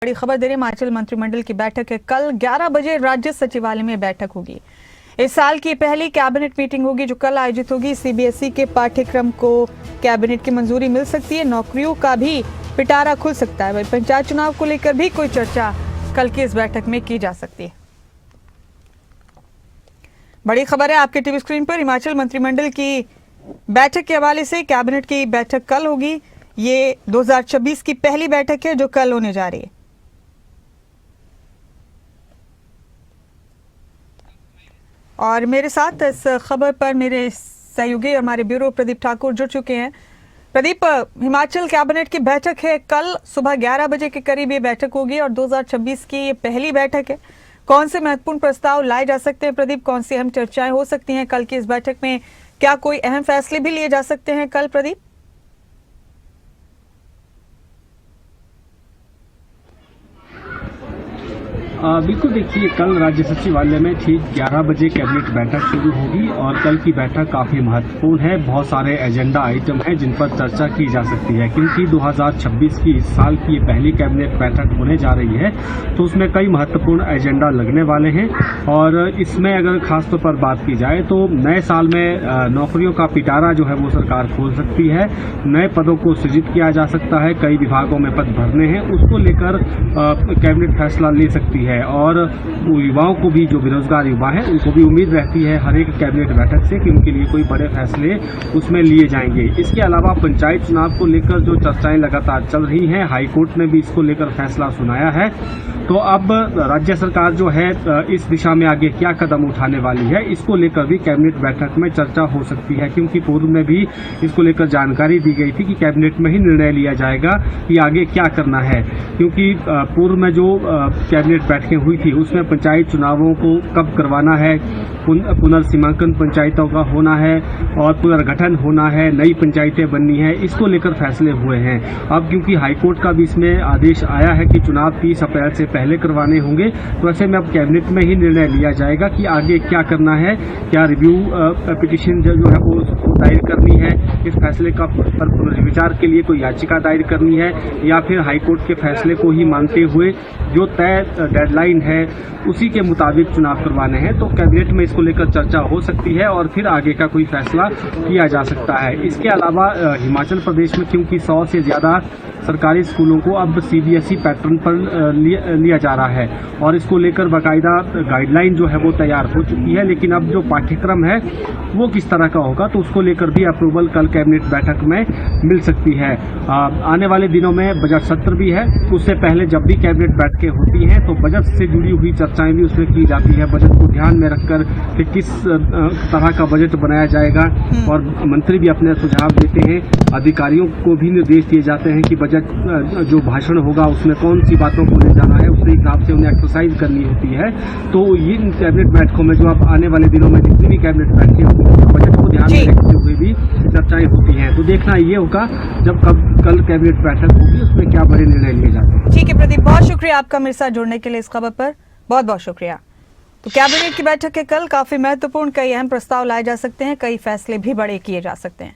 बड़ी खबर दे रही हिमाचल मंत्रिमंडल की बैठक है। कल 11 बजे राज्य सचिवालय में बैठक होगी। इस साल की पहली कैबिनेट मीटिंग होगी जो कल आयोजित होगी। सीबीएसई के पाठ्यक्रम को कैबिनेट की मंजूरी मिल सकती है। नौकरियों का भी पिटारा खुल सकता है। वही पंचायत चुनाव को लेकर भी कोई चर्चा कल की इस बैठक में की जा सकती है। बड़ी खबर है आपके टीवी स्क्रीन पर। हिमाचल मंत्रिमंडल की बैठक के हवाले से कैबिनेट की बैठक कल होगी। ये 2026 की पहली बैठक है जो कल होने जा रही है। और मेरे साथ इस खबर पर मेरे सहयोगी हमारे ब्यूरो प्रदीप ठाकुर जुड़ चुके हैं। प्रदीप, हिमाचल कैबिनेट की बैठक है कल सुबह 11 बजे के करीब ये बैठक होगी और 2026 की ये पहली बैठक है। कौन से महत्वपूर्ण प्रस्ताव लाए जा सकते हैं प्रदीप? कौन सी अहम चर्चाएं हो सकती हैं कल की इस बैठक में? क्या कोई अहम फैसले भी लिए जा सकते हैं कल प्रदीप? बिल्कुल, देखिए कल राज्य सचिवालय में ठीक 11 बजे कैबिनेट बैठक शुरू होगी और कल की बैठक काफ़ी महत्वपूर्ण है। बहुत सारे एजेंडा आइटम हैं जिन पर चर्चा की जा सकती है क्योंकि 2026 की इस साल की पहली कैबिनेट बैठक होने जा रही है तो उसमें कई महत्वपूर्ण एजेंडा लगने वाले हैं। और इसमें अगर खासतौर पर बात की जाए तो नए साल में नौकरियों का पिटारा जो है वो सरकार खोल सकती है। नए पदों को सृजित किया जा सकता है। कई विभागों में पद भरने हैं, उसको लेकर कैबिनेट फैसला ले सकती है। और युवाओं को भी, जो बेरोजगार युवा हैं, उनको भी उम्मीद रहती है हर एक कैबिनेट बैठक से कि उनके लिए कोई बड़े फैसले उसमें लिए जाएंगे। इसके अलावा पंचायत चुनाव को लेकर जो चर्चाएं लगातार चल रही हैं, हाईकोर्ट ने भी इसको लेकर फैसला सुनाया है। तो अब राज्य सरकार जो है इस दिशा में आगे क्या कदम उठाने वाली है, इसको लेकर भी कैबिनेट बैठक में चर्चा हो सकती है क्योंकि पूर्व में भी इसको लेकर जानकारी दी गई थी कि कैबिनेट में ही निर्णय लिया जाएगा कि आगे क्या करना है। क्योंकि पूर्व में जो कैबिनेट बैठकें हुई थी उसमें पंचायत चुनावों को कब करवाना है, पुनर्सीमांकन पंचायतों का होना है और पुनर्गठन होना है, नई पंचायतें बननी है, इसको लेकर फैसले हुए हैं। अब क्योंकि हाईकोर्ट का भी इसमें आदेश आया है कि चुनाव 30 अप्रैल से पहले करवाने होंगे, तो ऐसे में अब कैबिनेट में ही निर्णय लिया जाएगा कि आगे क्या करना है। क्या रिव्यू पिटीशन जो है वो दायर करनी है, इस फैसले का पर पुनर्विचार के लिए कोई याचिका दायर करनी है, या फिर हाईकोर्ट के फैसले को ही मानते हुए जो तय डेडलाइन है उसी के मुताबिक चुनाव करवाने हैं। तो कैबिनेट में इसको लेकर चर्चा हो सकती है और फिर आगे का कोई फैसला किया जा सकता है। इसके अलावा हिमाचल प्रदेश में क्योंकि 100 से ज़्यादा सरकारी स्कूलों को अब सीबीएसई पैटर्न पर लिया जा रहा है और इसको लेकर बाकायदा गाइडलाइन जो है वो तैयार हो चुकी है, लेकिन अब जो पाठ्यक्रम है वो किस तरह का होगा तो उसको लेकर भी अप्रूवल कल कैबिनेट बैठक में मिल सकती है। आने वाले दिनों में बजट सत्र भी है, उससे पहले जब भी कैबिनेट बैठकें होती हैं तो बजट से जुड़ी हुई चर्चाएं भी उसमें की जाती है। बजट को ध्यान में रखकर कि किस तरह का बजट बनाया जाएगा और मंत्री भी अपने सुझाव देते हैं। अधिकारियों को भी निर्देश दिए जाते हैं कि बजट जो भाषण होगा उसमें कौन सी बातों को ले जाना है, उसी हिसाब से उन्हें एक्सरसाइज करनी होती है। तो इन कैबिनेट बैठकों में जो अब आने वाले दिनों में जितनी भी कैबिनेट बैठकें होंगी बजट को ध्यान में रखते हुए भी चर्चाएं होती हैं। तो देखना ये होगा जब कल कैबिनेट बैठक होगी उसमें क्या बड़े निर्णय लिए जाते हैं। ठीक है प्रदीप, बहुत शुक्रिया आपका मेरे साथ जुड़ने के लिए इस खबर पर, बहुत बहुत शुक्रिया। तो कैबिनेट की बैठक है कल, काफी महत्वपूर्ण, कई अहम प्रस्ताव लाए जा सकते हैं, कई फैसले भी बड़े किए जा सकते हैं।